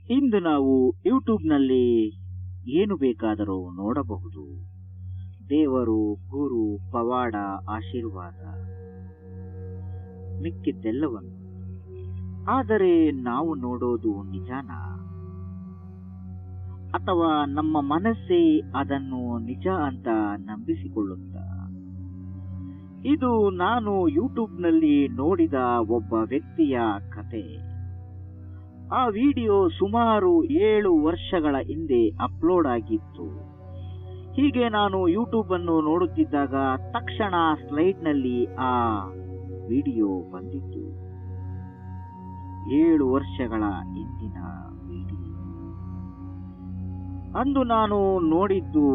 ಇಂದು ನಾವು ಯೂಟ್ಯೂಬ್ನಲ್ಲಿ ಏನು ಬೇಕಾದರೂ ನೋಡಬಹುದು. ದೇವರು, ಗುರು, ಪವಾಡ, ಆಶೀರ್ವಾದ, ಮಿಕ್ಕಿದ್ದೆಲ್ಲವನ್ನು. ಆದರೆ ನಾವು ನೋಡೋದು ನಿಜಾನ? ಅಥವಾ ನಮ್ಮ ಮನಸ್ಸೇ ಅದನ್ನು ನಿಜ ಅಂತ ನಂಬಿಸಿಕೊಳ್ಳುತ್ತಾ? ಇದು ನಾನು ಯೂಟ್ಯೂಬ್ನಲ್ಲಿ ನೋಡಿದ ಒಬ್ಬ ವ್ಯಕ್ತಿಯ ಕತೆ. ಆ ವಿಡಿಯೋ ಸುಮಾರು 7 ವರ್ಷಗಳ ಹಿಂದೆ ಅಪ್ಲೋಡ್ ಆಗಿತ್ತು. ಹೀಗೆ ನಾನು ಯೂಟ್ಯೂಬ್ ಅನ್ನು ನೋಡುತ್ತಿದ್ದಾಗ ತಕ್ಷಣ ಸ್ಲೈಡ್ನಲ್ಲಿ ಆ ವಿಡಿಯೋ ಬಂದಿತ್ತು. 7 ವರ್ಷಗಳ ಹಿಂದಿನ ವಿಡಿಯೋ. ಅಂದು ನಾನು ನೋಡಿದ್ದು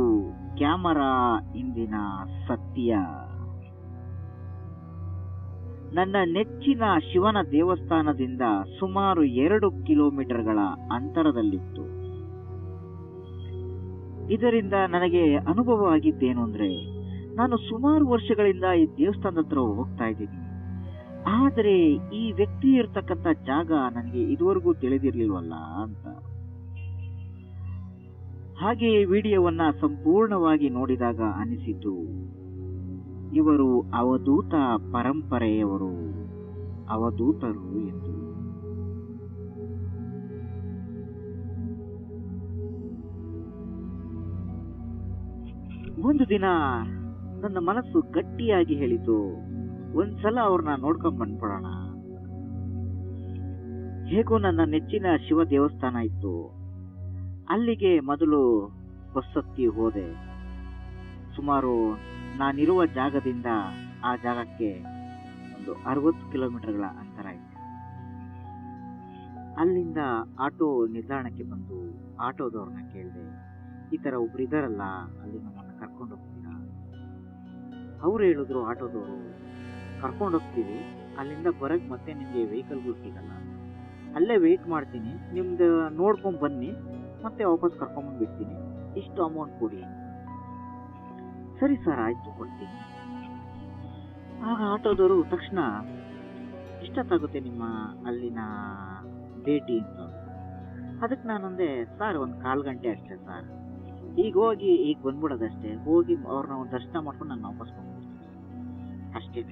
ಕ್ಯಾಮರಾ ಹಿಂದಿನ ಸತ್ಯ. ನನ್ನ ನೆಚ್ಚಿನ ಶಿವನ ದೇವಸ್ಥಾನದಿಂದ ಸುಮಾರು 2 ಕಿಲೋಮೀಟರ್ಗಳ ಅಂತರದಲ್ಲಿತ್ತು. ಇದರಿಂದ ನನಗೆ ಅನುಭವ ಆಗಿದ್ದೇನು ಅಂದ್ರೆ, ನಾನು ಸುಮಾರು ವರ್ಷಗಳಿಂದ ಈ ದೇವಸ್ಥಾನದ ಹತ್ರ ಹೋಗ್ತಾ ಇದ್ದೀನಿ. ಆದರೆ ಈ ವ್ಯಕ್ತಿ ಇರ್ತಕ್ಕಂಥ ಜಾಗ ನನಗೆ ಇದುವರೆಗೂ ತಿಳಿದಿರ್ಲಿಲ್ವಲ್ಲ ಅಂತ. ಹಾಗೆ ವಿಡಿಯೋವನ್ನ ಸಂಪೂರ್ಣವಾಗಿ ನೋಡಿದಾಗ ಅನಿಸಿತು, ಇವರು ಅವಧೂತ ಪರಂಪರೆಯವರು, ಅವಧೂತರು ಎಂದು. ಒಂದು ದಿನ ನನ್ನ ಮನಸ್ಸು ಗಟ್ಟಿಯಾಗಿ ಹೇಳಿತು, ಒಂದ್ಸಲ ಅವ್ರನ್ನ ನೋಡ್ಕೊಂಡ್ ಬಂದ್ಬಿಡೋಣ. ಹೇಗೂ ನನ್ನ ನೆಚ್ಚಿನ ಶಿವ ದೇವಸ್ಥಾನ ಇತ್ತು. ಅಲ್ಲಿಗೆ ಮೊದಲು ಬಸ್ ಹತ್ತಿ ಹೋದೆ. ಸುಮಾರು ನಾನಿರುವ ಜಾಗದಿಂದ ಆ ಜಾಗಕ್ಕೆ ಒಂದು 60 ಕಿಲೋಮೀಟರ್ಗಳ ಅಂತರ ಇದೆ. ಅಲ್ಲಿಂದ ಆಟೋ ನಿಲ್ದಾಣಕ್ಕೆ ಬಂದು ಆಟೋದವ್ರನ್ನ ಕೇಳಿದೆ, ಈ ತರ ಒಬ್ರು ಇದಾರಲ್ಲ, ಅಲ್ಲಿ ನಮ್ಮನ್ನ ಕರ್ಕೊಂಡು ಹೋಗ್ತೀರಾ? ಅವ್ರು ಹೇಳಿದ್ರು, ಆಟೋದವರು, ಕರ್ಕೊಂಡು ಹೋಗ್ತೀವಿ, ಅಲ್ಲಿಂದ ಬರಕ್ ಮತ್ತೆ ನಿಮ್ಗೆ ವೆಹಿಕಲ್ಗಳು ಸಿಗಲ್ಲ, ಅಲ್ಲೇ ವೆಯ್ಟ್ ಮಾಡ್ತೀನಿ, ನಿಮ್ದು ನೋಡ್ಕೊಂಡ್ ಬನ್ನಿ, ಮತ್ತೆ ವಾಪಸ್ ಕರ್ಕೊಂಡ್ ಬಿಡ್ತೀನಿ, ಇಷ್ಟು ಅಮೌಂಟ್ ಕೊಡಿ. ಸರಿ ಸರ್, ಆಯ್ತು, ಕೊಡ್ತೀನಿ. ಆಗ ಆಟೋದವರು ತಕ್ಷಣ, ಎಷ್ಟೊತ್ತಾಗುತ್ತೆ ನಿಮ್ಮ ಅಲ್ಲಿನ ಭೇಟಿ ಅಂತ. ಅದಕ್ಕೆ ನಾನಂದೆ, ಸರ್ 1/4 ಗಂಟೆ ಅಷ್ಟೇ ಸರ್, ಈಗ ಹೋಗಿ ಈಗ ಬಂದ್ಬಿಡೋದಷ್ಟೇ, ಹೋಗಿ ಅವ್ರನ್ನ ಒಂದು ದರ್ಶನ ಮಾಡ್ಕೊಂಡು ನಾನು ವಾಪಸ್ ಬಂದ್ಬಿಡ್ತೀನಿ ಅಷ್ಟೇ.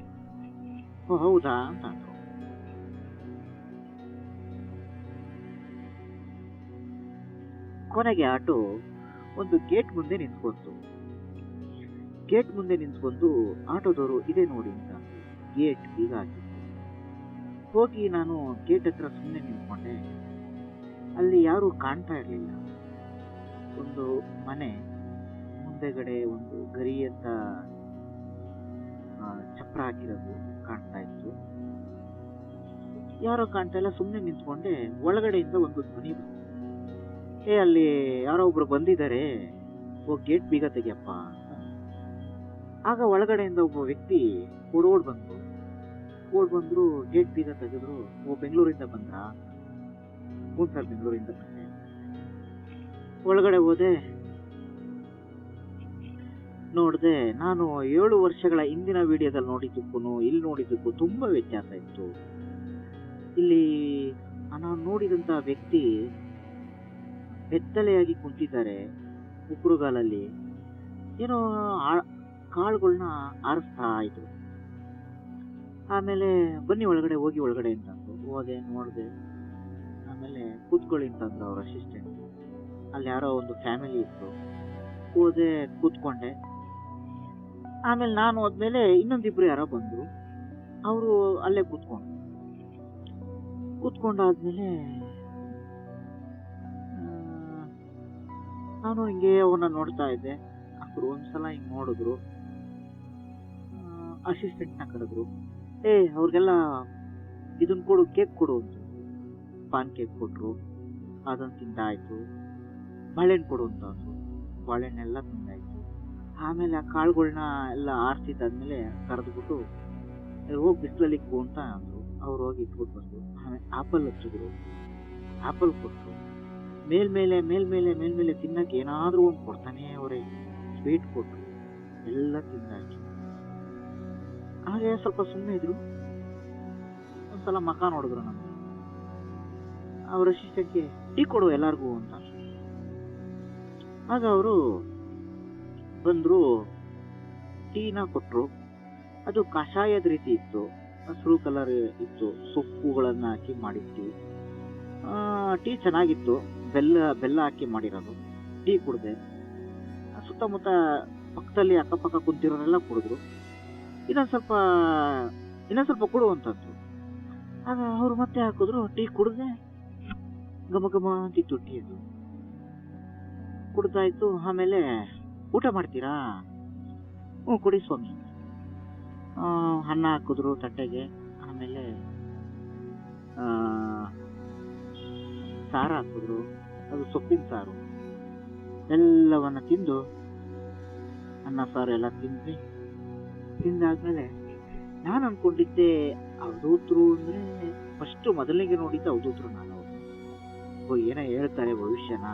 ಓ ಹೌದಾ ಅಂತ ಅಂದ್ರು. ಕೊನೆಗೆ ಆಟೋ ಒಂದು ಗೇಟ್ ಮುಂದೆ ನಿಂತ್ಕೊಂತು. ಗೇಟ್ ಮುಂದೆ ನಿಂತ್ಕೊಂಡು ಆಟೋದವರು, ಇದೆ ನೋಡಿ ಅಂತ. ಗೇಟ್ ಬೀಗ ಹಾಕಿತ್ತು. ಹೋಗಿ ನಾನು ಗೇಟ್ ಹತ್ರ ಸುಮ್ಮನೆ ನಿಂತ್ಕೊಂಡೆ. ಅಲ್ಲಿ ಯಾರು ಕಾಣ್ತಾ ಇರ್ಲಿಲ್ಲ. ಒಂದು ಮನೆ ಮುಂದೆಗಡೆ ಒಂದು ಗರಿ ಅಂತ ಚಪ್ರ ಹಾಕಿರೋದು ಕಾಣ್ತಾ ಇತ್ತು. ಯಾರೋ ಕಾಣ್ತಾ ಇಲ್ಲ, ಸುಮ್ಮನೆ ನಿಂತ್ಕೊಂಡೆ. ಒಳಗಡೆಯಿಂದ ಒಂದು ಧ್ವನಿ ಬಂತು, ಅಲ್ಲಿ ಯಾರೋ ಒಬ್ರು ಬಂದಿದ್ದಾರೆ, ಹೋಗಿ ಗೇಟ್ ಬೀಗ ತೆಗಿಯಪ್ಪ ಅಂತ. ಆಗ ಒಳಗಡೆಯಿಂದ ಒಬ್ಬ ವ್ಯಕ್ತಿ ಓಡ್ ಬಂದ್ರು, ಗೇಟ್ ಬೀಗ ತೆಗೆದ್ರು. ಓ, ಬೆಂಗಳೂರಿಂದ ಬಂದ್ರ? ಹ್ಞೂ ಸರ್, ಬೆಂಗಳೂರಿಂದ ಬಂದೆ. ಒಳಗಡೆ ಹೋದೆ, ನೋಡ್ದೆ, ನಾನು 7 ವರ್ಷಗಳ ಹಿಂದಿನ ವಿಡಿಯೋದಲ್ಲಿ ನೋಡಿದ್ದಕ್ಕೂ ಇಲ್ಲಿ ನೋಡಿದ್ದಕ್ಕೂ ತುಂಬಾ ವ್ಯತ್ಯಾಸ ಇತ್ತು. ಇಲ್ಲಿ ನಾನು ನೋಡಿದಂತ ವ್ಯಕ್ತಿ ಬೆತ್ತಲೆಯಾಗಿ ಕುಂತಿದ್ದಾರೆ, ಉಗುರುಗಾಲಲ್ಲಿ ಏನೋ ಕಾಳುಗಳನ್ನ ಆರಿಸ್ತಾ ಇದ್ರು. ಆಮೇಲೆ ಬನ್ನಿ ಒಳಗಡೆ, ಹೋಗಿ ಒಳಗಡೆ ಅಂತಂದ್ರು. ಹೋದೆ, ನೋಡ್ದೆ. ಆಮೇಲೆ ಕೂತ್ಕೊಳ್ಳಿ ಅಂತಂದ್ರು ಅವ್ರ ಅಸಿಸ್ಟೆಂಟ್. ಅಲ್ಲಿ ಯಾರೋ ಒಂದು ಫ್ಯಾಮಿಲಿ ಇತ್ತು. ಹೋದೆ, ಕೂತ್ಕೊಂಡೆ. ಆಮೇಲೆ ನಾನು ಹೋದ್ಮೇಲೆ ಇನ್ನೊಂದಿಬ್ರು ಯಾರೋ ಬಂದ್ರು, ಅವರು ಅಲ್ಲೇ ಕೂತ್ಕೊಂಡಾದ್ಮೇಲೆ ನಾನು ಹಿಂಗೆ ಅವನ್ನ ನೋಡ್ತಾ ಇದ್ದೆ. ಅವ್ರು ಒಂದ್ಸಲ ಹಿಂಗ್ ನೋಡಿದ್ರು, ಅಸಿಸ್ಟೆಂಟ್ ನ ಕರೆದ್ರು. ಅವ್ರಿಗೆಲ್ಲ ಇದನ್ ಕೊಡು, ಕೇಕ್ ಕೊಡು ಅಂತ. ಪಾನ್ ಕೇಕ್ ಕೊಟ್ರು, ಅದನ್ನ ತಿಂದಾಯ್ತು. ಬಾಳೆಹಣ್ಣು ಕೊಡು ಅಂತ ಅಂದ್ರು, ಬಾಳೆಹಣ್ಣೆಲ್ಲ ತಿಂದಾಯ್ತು. ಆಮೇಲೆ ಆ ಕಾಳುಗಳನ್ನ ಎಲ್ಲ ಆರಿಸಿದ್ದಾದ್ಮೇಲೆ ಕರೆದ್ಬಿಟ್ಟು, ಹೋಗಿ ಬಿಸಿಲಲ್ಲಿ ಇಕ್ಕು ಅಂತ ಅಂದ್ರು. ಅವ್ರು ಹೋಗಿ ಇಟ್ಬಿಟ್ಟು ಬಂದ್ರು. ಆಮೇಲೆ ಆಪಲ್ ಹಚ್ಚಿದ್ರು, ಆಪಲ್ ಕೊಟ್ರು. ಮೇಲ್ಮೇಲೆ ತಿನ್ನಕ್ಕೆ ಏನಾದ್ರೂ ಒಂದು ಕೊಡ್ತಾನೆ ಅವರೇ. ಸ್ವೀಟ್ ಕೊಟ್ರು, ಎಲ್ಲ ತಿಂದಾಯ್ತು. ಹಾಗೆ ಸ್ವಲ್ಪ ಸುಮ್ಮನೆ ಇದ್ರು. ಒಂದ್ಸಲ ಮಕ ನೋಡಿದ್ರು ನಮ್ಗೆ. ಅವ್ರ ಅಸಿಸ್ಟೆಂಟ್ಗೆ ಟೀ ಕೊಡು ಎಲ್ಲಾರ್ಗೂ ಅಂತ. ಆಗ ಅವರು ಬಂದ್ರು, ಟೀನ ಕೊಟ್ರು. ಅದು ಕಷಾಯದ ರೀತಿ ಇತ್ತು, ಹಸಿರು ಕಲರ್ ಇತ್ತು, ಸೊಪ್ಪುಗಳನ್ನ ಹಾಕಿ ಮಾಡಿದ ಟೀ. ಟೀ ಚೆನ್ನಾಗಿತ್ತು, ಬೆಲ್ಲ ಹಾಕಿ ಮಾಡಿರೋದು. ಟೀ ಕುಡ್ದೆ. ಸುತ್ತಮುತ್ತ ಪಕ್ಕದಲ್ಲಿ ಅಕ್ಕಪಕ್ಕ ಕುಂತಿರೋರೆಲ್ಲ ಕುಡಿದ್ರು. ಇನ್ನೊಂದ್ ಸ್ವಲ್ಪ ಕೊಡು ಅಂತಂದ್ರು. ಆಗ ಅವ್ರು ಮತ್ತೆ ಹಾಕಿದ್ರು. ಟೀ ಕುಡ್ದೆ, ಘಮ ಘಮ ಅಂತಿತ್ತು ಟೀ. ಅದು ಕುಡ್ದಾಯ್ತು. ಆಮೇಲೆ ಊಟ ಮಾಡ್ತೀರಾ? ಹ್ಞೂ ಕೊಡಿ ಸ್ವಾಮಿ. ಅನ್ನ ಹಾಕಿದ್ರು ತಟ್ಟೆಗೆ. ಆಮೇಲೆ ಸಾರು ಹಾಕಿದ್ರು, ಅದು ಸೊಪ್ಪಿನ ಸಾರು. ಎಲ್ಲವನ್ನ ತಿಂದು, ಅನ್ನ ಸಾರು ಎಲ್ಲ ತಿಂದಾದ್ಮೇಲೆ ನಾನು ಅನ್ಕೊಂಡಿದ್ದೆ ಅವಧೂತರು ಅಂದ್ರೆ ಫಸ್ಟ್ ಮೊದಲಿಗೆ ನೋಡಿದ್ದೆ ಅವಧೂತರು ನಾನು. ಏನೋ ಹೇಳ್ತಾರೆ ಭವಿಷ್ಯನ,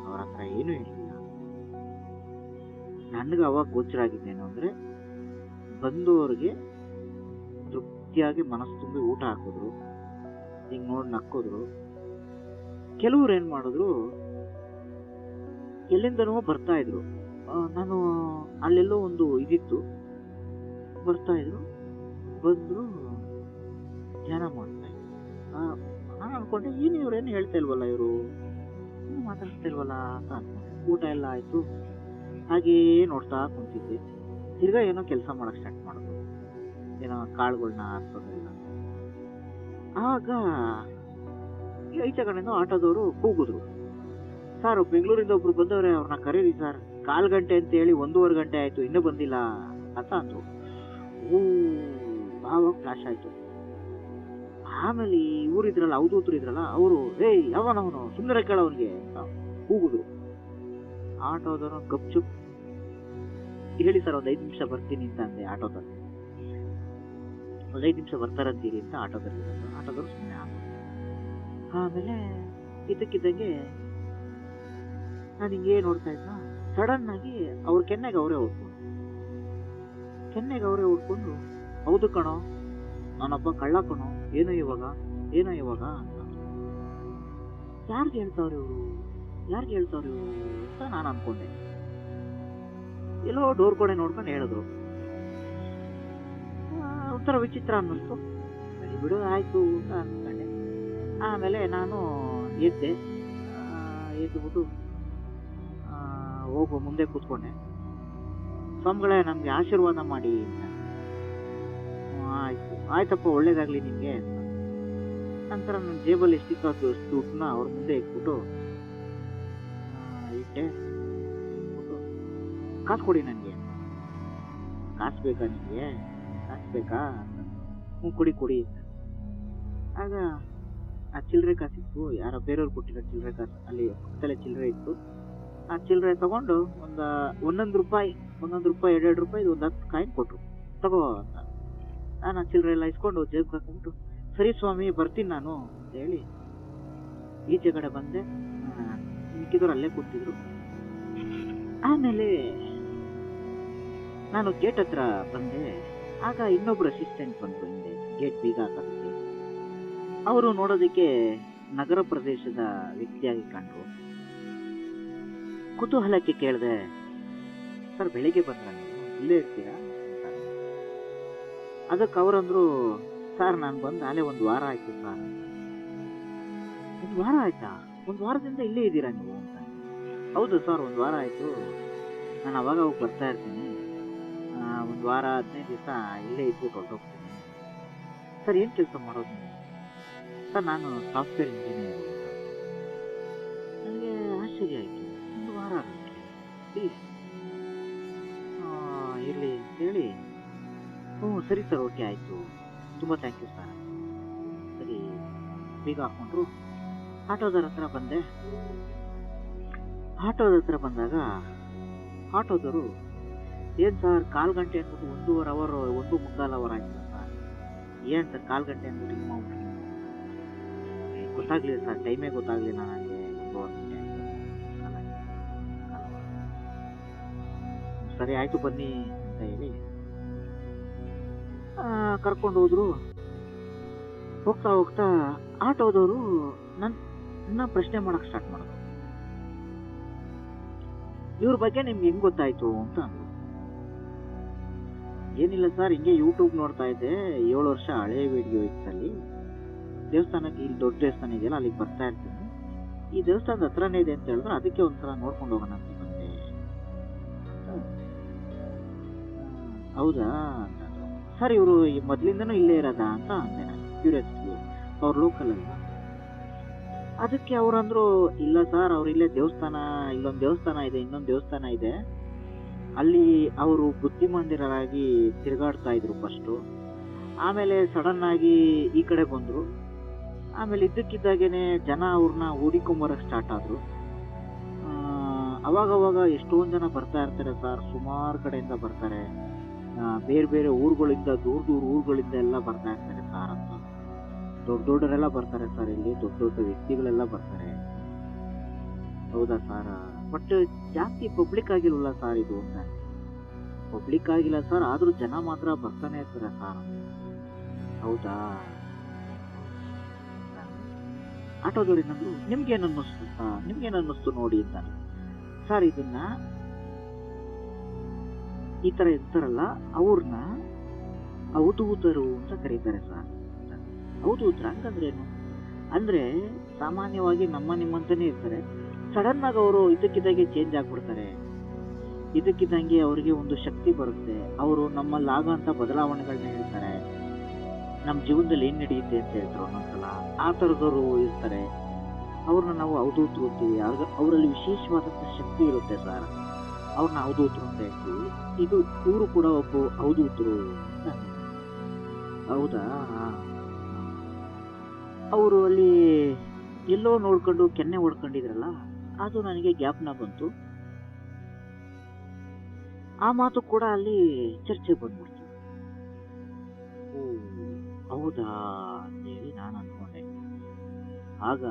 ಅವ್ರ ಹತ್ರ ಏನು ಹೇಳಿಲ್ಲ. ನನ್ಗೆ ಅವಾಗ ಗೋಚರ ಆಗಿದ್ದೇನು ಅಂದ್ರೆ, ಬಂದವ್ರಿಗೆ ತೃಪ್ತಿಯಾಗಿ ಮನಸ್ಸು ತುಂಬಿ ಊಟ ಹಾಕಿದ್ರು, ಹಿಂಗ್ ನೋಡಿ ನಕ್ಕಿದ್ರು. ಕೆಲವ್ರು ಏನ್ ಮಾಡಿದ್ರು, ಎಲ್ಲಿಂದನೋ ಬರ್ತಾ ಇದ್ರು. ನಾನು ಅಲ್ಲೆಲ್ಲೋ ಒಂದು ಇದಿತ್ತು, ಬರ್ತಾ ಇದ್ರು, ಬಂದ್ರು, ಧ್ಯಾನ ಮಾಡ್ತಾ ಇದ್ರು. ನಾನು ಅನ್ಕೊಂಡೆ, ಇವ್ರೇನು ಹೇಳ್ತಾ ಇಲ್ವಲ್ಲ, ಇವರು ಮಾತಾಡ್ತಾ ಇಲ್ವಲ್ಲ ಅಂತ ಅನ್ಕೊಂಡೆ. ಊಟ ಎಲ್ಲ ಆಯ್ತು, ಹಾಗೇ ನೋಡ್ತಾ ಕುಂತಿದ್ದೆ. ತಿರ್ಗಾ ಏನೋ ಕೆಲಸ ಮಾಡಕ್ ಸ್ಟಾರ್ಟ್ ಮಾಡಿದ್ರು, ಏನೋ ಕಾಳುಗಳನ್ನ ಹಾಕೋದೆಲ್ಲ. ಆಗ ಈಚೆ ಕಡೆಯಿಂದ ಆಟೋದವರು ಕೂಗಿದ್ರು, ಸರ್ ಬೆಂಗಳೂರಿಂದ ಒಬ್ರು ಬಂದವ್ರೆ, ಅವ್ರನ್ನ ಕರೀರಿ ಸರ್, 1/4 ಗಂಟೆ ಅಂತ ಹೇಳಿ 1.5 ಗಂಟೆ ಆಯ್ತು, ಇನ್ನೂ ಬಂದಿಲ್ಲ ಅಂತ ಅಂದ್ರು. ಆವಾಗ ಫ್ಲಾಶ್ ಆಯ್ತು. ಆಮೇಲೆ ಊರಿದ್ರಲ್ಲ, ಅವಧೂತರು ಇದ್ರಲ್ಲ, ಅವರು ಯಾವನವನು ಸುಂದರ ಕೇಳವನ್ಗೆ ಅಂತ ಕೂಗುದ್ರು. ಆಟೋದವನು ಗಪ್ಚುಪ್, ಹೇಳಿ ಸರ್, 1 5 ನಿಮಿಷ ಬರ್ತೀನಿ ಅಂತ ಅಂದೆ. ಆಟೋದಲ್ಲಿ 1 5 ನಿಮಿಷ ಬರ್ತಾರಂತೀರಿ ಅಂತ ಆಟೋದವ್ರು ಸುಮ್ಮನೆ ಆಗ. ಆಮೇಲೆ ಇದಕ್ಕಿದ್ದಂಗೆ ನಾನು ಹಿಂಗೇ ನೋಡ್ತಾ ಇದ್ದ. ಸಡನ್ ಆಗಿ ಅವ್ರ ಕೆನ್ನೆಗೆ ಅವರೇ ಹೊಡ್ಕೊಂಡು, ಹೌದು ಕಣೋ, ನಾನೊಬ್ಬ ಕಳ್ಳ ಕಣೋ, ಏನೋ ಇವಾಗ ಅಂತ. ಯಾರಿಗೆ ಹೇಳ್ತಾವ್ರಿ ಇವರು ಅಂತ ನಾನು ಅನ್ಕೊಂಡೆ. ಎಲ್ಲೋ ಡೋರ್ ಕಡೆ ನೋಡ್ಕೊಂಡು ಹೇಳಿದ್ರು. ಒಂಥರ ವಿಚಿತ್ರ ಅನ್ನಿಸ್ತು. ಸರಿ ಬಿಡು, ಆಯ್ತು ಅಂತ ಅನ್ಕೊಂಡೆ. ಆಮೇಲೆ ನಾನು ಎದ್ದುಬಿಟ್ಟು ಹೋಗೋ ಮುಂದೆ ಕೂತ್ಕೊಂಡೆ. ಸ್ವಾಮಿಗಳೇ, ನಮ್ಗೆ ಆಶೀರ್ವಾದ ಮಾಡಿ ಅಂತ. ಆಯ್ತಪ್ಪ, ಒಳ್ಳೇದಾಗ್ಲಿ ನಿಮ್ಗೆ ಅಂತ. ನಂತರ ನನ್ನ ಜೇಬಲ್ಲಿ ಎಷ್ಟಿತ್ತು ದುಡ್ಡನ್ನ ಅವ್ರ ಮುಂದೆ ಇಟ್ಬಿಟ್ಟು ಇಟ್ಟೆ. ಕಾಸು ಕೊಡಿ ನನಗೆ. ಕಾಸು ಬೇಕಾ ನಿಮಗೆ? ಕಾಸು ಬೇಕಾ? ಹ್ಞೂ ಕೊಡಿ. ಆಗ ಆ ಚಿಲ್ಲರೆ ಕಾಸಿತ್ತು, ಯಾರೋ ಬೇರೆಯವ್ರು ಕೊಟ್ಟಿರೋ ಚಿಲ್ಲರೆ ಕಾಸು, ಅಲ್ಲಿ ಪಕ್ಕದಲ್ಲೇ ಚಿಲ್ಲರೆ ಇತ್ತು. ಆ ಚಿಲ್ಲರೆ ತಗೊಂಡು ಒಂದೊಂದು ರೂಪಾಯಿ 2 ರೂಪಾಯಿ, ಒಂದು 10 ಕಾಯಿನ್ ಕೊಟ್ರು, ತಗೋ ಅಂತ. ನಾನು ಆ ಚಿಲ್ಲರೆ ಎಲ್ಲ ಇಸ್ಕೊಂಡು ಜೇಬ್ಗೆ ಹಾಕೊಂಡ್ಬಿಟ್ಟು, ಸರಿ ಸ್ವಾಮಿ ಬರ್ತೀನಿ ನಾನು ಅಂತ ಹೇಳಿ ಈಚೆ ಕಡೆ ಬಂದೆ. ಮಿಕ್ಕಿದವ್ರು ಅಲ್ಲೇ ಕೂತಿದ್ರು. ಆಮೇಲೆ ನಾನು ಗೇಟ್ ಹತ್ರ ಬಂದೆ. ಆಗ ಇನ್ನೊಬ್ರು ಅಸಿಸ್ಟೆಂಟ್ ಬಂದ್ರು ಹಿಂದೆ ಗೇಟ್ ಬೀಗ ಹಾಕೋದಕ್ಕೆ. ಅವರು ನೋಡೋದಕ್ಕೆ ನಗರ ಪ್ರದೇಶದ ವ್ಯಕ್ತಿಯಾಗಿ ಕಂಡ್ರು. ಕುತೂಹಲಕ್ಕೆ ಕೇಳಿದೆ, ಸರ್ ಬೆಳಿಗ್ಗೆ ಬಂದ್ರ ನೀವು, ಇಲ್ಲೇ ಇರ್ತೀರಾ ಅಂತ. ಅದಕ್ಕೆ ಅವರಂದ್ರು, ಸರ್ ನಾನು ಬಂದು ಅಲ್ಲೇ 1 ವಾರ ಆಯ್ತು ಸರ್. 1 ವಾರ ಆಯ್ತಾ? 1 ವಾರದಿಂದ ಇಲ್ಲೇ ಇದ್ದೀರಾ ನೀವು ಅಂತ. ಹೌದು ಸರ್, 1 ವಾರ ಆಯ್ತು, ನಾನು ಅವಾಗ ಬರ್ತಾ ಇರ್ತೀನಿ. 1 ವಾರ 15 ದಿವಸ ಇಲ್ಲೇ ಇದ್ಬಿಟ್ಟು ಹೊರಟೋಗ್ತೀನಿ. ಸರ್ ಏನ್ ಕೆಲಸ ಮಾಡೋದು ನೀವು? ಸರ್ ನಾನು ಸಾಫ್ಟ್ವೇರ್ ಇಂಜಿನಿಯರ್. ನನಗೆ ಆಶ್ಚರ್ಯ ಆಯ್ತು, 1 ವಾರ ಆಗುತ್ತೆ ಇರ್ಲಿ ಅಂತ ಹೇಳಿ, ಹ್ಞೂ ಸರಿ ಸರ್, ಓಕೆ ಆಯ್ತು, ತುಂಬಾ ಥ್ಯಾಂಕ್ ಯು ಸರ್. ಸರಿ ಬೀಗ ಹಾಕೊಂಡ್ರು. ಆಟೋದವ್ರ ಹತ್ರ ಬಂದೆ. ಆಟೋದ ಹತ್ರ ಬಂದಾಗ ಆಟೋದವರು, ಏನ್ ಸರ್ 1/4 ಗಂಟೆ ಅಂದ್ಬಿಟ್ಟು 1.5 ಅವರ್ 1.25 ಅವರ್ ಆಯ್ತು ಸರ್. ಏನ್ ಸರ್ 1/4 ಗಂಟೆ ಅಂದ್ಬಿಟ್ಟು ಹಿಂಗೆ ಮಾಡ್ಬಿಟ್ಟು? ಗೊತ್ತಾಗ್ಲಿಲ್ಲ ಸರ್, ಟೈಮೇ ಗೊತ್ತಾಗ್ಲಿಲ್ಲ ನನಗೆ. 1.5 ಗಂಟೆ ಸರಿ ಆಯ್ತು ಬನ್ನಿ ಅಂತ ಹೇಳಿ ಕರ್ಕೊಂಡು ಹೋದ್ರು. ಹೋಗ್ತಾ ಆಟೋದವರು ನನ್ನ ಪ್ರಶ್ನೆ ಮಾಡಕ್ ಸ್ಟಾರ್ಟ್ ಮಾಡಿದ್ರು. ಇವ್ರ ಬಗ್ಗೆ ನಿಮ್ಗೆ ಹೆಂಗ್ ಗೊತ್ತಾಯ್ತು ಅಂತ ಅಂದ್ರು. ಏನಿಲ್ಲ ಸರ್, ಹಿಂಗೆ ಯೂಟ್ಯೂಬ್ ನೋಡ್ತಾ ಇದ್ದೆ, 7 ವರ್ಷ ಹಳೆ ವಿಡಿಯೋ ಇತ್ತಲ್ಲಿ. ದೇವಸ್ಥಾನಕ್ಕೆ, ಇಲ್ಲಿ ದೊಡ್ಡ ದೇವಸ್ಥಾನ ಇದೆಯಲ್ಲ, ಅಲ್ಲಿಗೆ ಬರ್ತಾ ಇರ್ತೀನಿ. ಈ ದೇವಸ್ಥಾನದ ಹತ್ರನೇ ಇದೆ ಅಂತ ಹೇಳಿದ್ರೆ ಅದಕ್ಕೆ ಒಂದ್ಸಲ ನೋಡ್ಕೊಂಡು ಹೋಗೋಣ ಅಂತ ಬಂದೆ. ಹೌದಾ ಅಂತ. ಸರ್, ಇವರು ಮೊದ್ಲಿಂದನೂ ಇಲ್ಲೇ ಇರೋದಾ ಅಂತ ಅಂದೆ ನಾನು ಕ್ಯೂರಿಯಾಸಿಟಿ. ಅವ್ರ ಲೋಕಲ್ ಅಲ್ಲ. ಅದಕ್ಕೆ ಅವ್ರಂದ್ರು, ಇಲ್ಲ ಸರ್, ಅವ್ರು ಇಲ್ಲೇ ದೇವಸ್ಥಾನ, ಇಲ್ಲೊಂದು ದೇವಸ್ಥಾನ ಇದೆ, ಇನ್ನೊಂದು ದೇವಸ್ಥಾನ ಇದೆ, ಅಲ್ಲಿ ಅವರು ಬುದ್ಧಿಮಂದಿರಾಗಿ ತಿರುಗಾಡ್ತಾ ಇದ್ರು ಫಸ್ಟು. ಆಮೇಲೆ ಸಡನ್ ಆಗಿ ಈ ಕಡೆ ಬಂದ್ರು. ಆಮೇಲೆ ಇದ್ದಕ್ಕಿದ್ದಾಗೇನೆ ಜನ ಅವ್ರನ್ನ ಹುಡಿಕೊಂಬರಕ್ ಸ್ಟಾರ್ಟ್ ಆದ್ರು. ಅವಾಗವಾಗ ಎಷ್ಟೊಂದ್ ಜನ ಬರ್ತಾ ಇರ್ತಾರೆ ಸರ್, ಸುಮಾರು ಕಡೆಯಿಂದ ಬರ್ತಾರೆ. ಬೇರೆ ಬೇರೆ ಊರುಗಳಿಂದ, ದೂರ ದೂರ ಊರುಗಳಿಂದ ಎಲ್ಲ ಬರ್ತಾ ಇರ್ತಾರೆ ಸರ್ ಅಂತ. ದೊಡ್ಡ ದೊಡ್ಡರೆಲ್ಲ ಬರ್ತಾರೆ ಸರ್, ಇಲ್ಲಿ ದೊಡ್ಡ ದೊಡ್ಡ ವ್ಯಕ್ತಿಗಳೆಲ್ಲ ಬರ್ತಾರೆ. ಹೌದಾ ಸರ್, ಬಟ್ ಜಾಸ್ತಿ ಪಬ್ಲಿಕ್ ಆಗಿಲ್ವಲ್ಲ ಸರ್ ಇದು ಅಂತ. ಪಬ್ಲಿಕ್ ಆಗಿಲ್ಲ ಸರ್, ಆದ್ರೂ ಜನ ಮಾತ್ರ ಬರ್ತಾನೆ ಇರ್ತಾರೆ ಸರ್. ಹೌದಾ, ಆಟೋದವ್ರೇನಂದ್ರು, ನಿಮ್ಗೇನ್ ಅನ್ನಿಸ್ತು ನೋಡಿ ಅಂತ. ಸರ್, ಇದನ್ನ ಈ ತರ ಇರ್ತಾರಲ್ಲ, ಅವ್ರನ್ನ ಅವಧೂತರು ಅಂತ ಕರೀತಾರೆ ಸರ್. ಅವಧೂತರ ಹಂಗಂದ್ರೇನು ಅಂದ್ರೆ, ಸಾಮಾನ್ಯವಾಗಿ ನಿಮ್ಮಂತಾನೆ ಇರ್ತಾರೆ, ಸಡನ್ ಆಗಿ ಅವರು ಇದಕ್ಕಿದ್ದಾಗೆ ಚೇಂಜ್ ಆಗ್ಬಿಡ್ತಾರೆ. ಇದಕ್ಕಿದ್ದಂಗೆ ಅವರಿಗೆ ಒಂದು ಶಕ್ತಿ ಬರುತ್ತೆ. ಅವರು ನಮ್ಮಲ್ಲಿ ಆಗಂತ ಬದಲಾವಣೆಗಳನ್ನ ಹೇಳ್ತಾರೆ, ನಮ್ಮ ಜೀವನದಲ್ಲಿ ಏನ್ ನಡೆಯುತ್ತೆ ಅಂತ ಹೇಳ್ತಾರೆ ಒಂದೊಂದ್ಸಲ. ಆ ತರದವರು ಇರ್ತಾರೆ, ಅವ್ರನ್ನ ನಾವು ಅವಧೂತರು ಅಂತೀವಿ. ಅವರಲ್ಲಿ ವಿಶೇಷವಾದಂತ ಶಕ್ತಿ ಇರುತ್ತೆ ಸರ್, ಅವ್ರನ್ನ ಅವಧೂತರು ಅಂತ ಹೇಳ್ತೀವಿ. ಇವರು ಕೂಡ ಒಬ್ಬ ಅವಧೂತರು. ಹೌದಾ, ಅವರು ಅಲ್ಲಿ ಎಲ್ಲೋ ನೋಡ್ಕೊಂಡು ಕೆನ್ನೆ ಹೊಡ್ಕೊಂಡಿದ್ರಲ್ಲ, ಅದು ನನಗೆ ಜ್ಞಾಪನ ಬಂತು. ಆ ಮಾತು ಕೂಡ ಅಲ್ಲಿ ಚರ್ಚೆ ಬಂದ್ಬಿಡ್ತು. ಓ ಹೌದಾ ಅಂತೇಳಿ ನಾನು ಅನ್ಕೊಂಡೆ. ಆಗ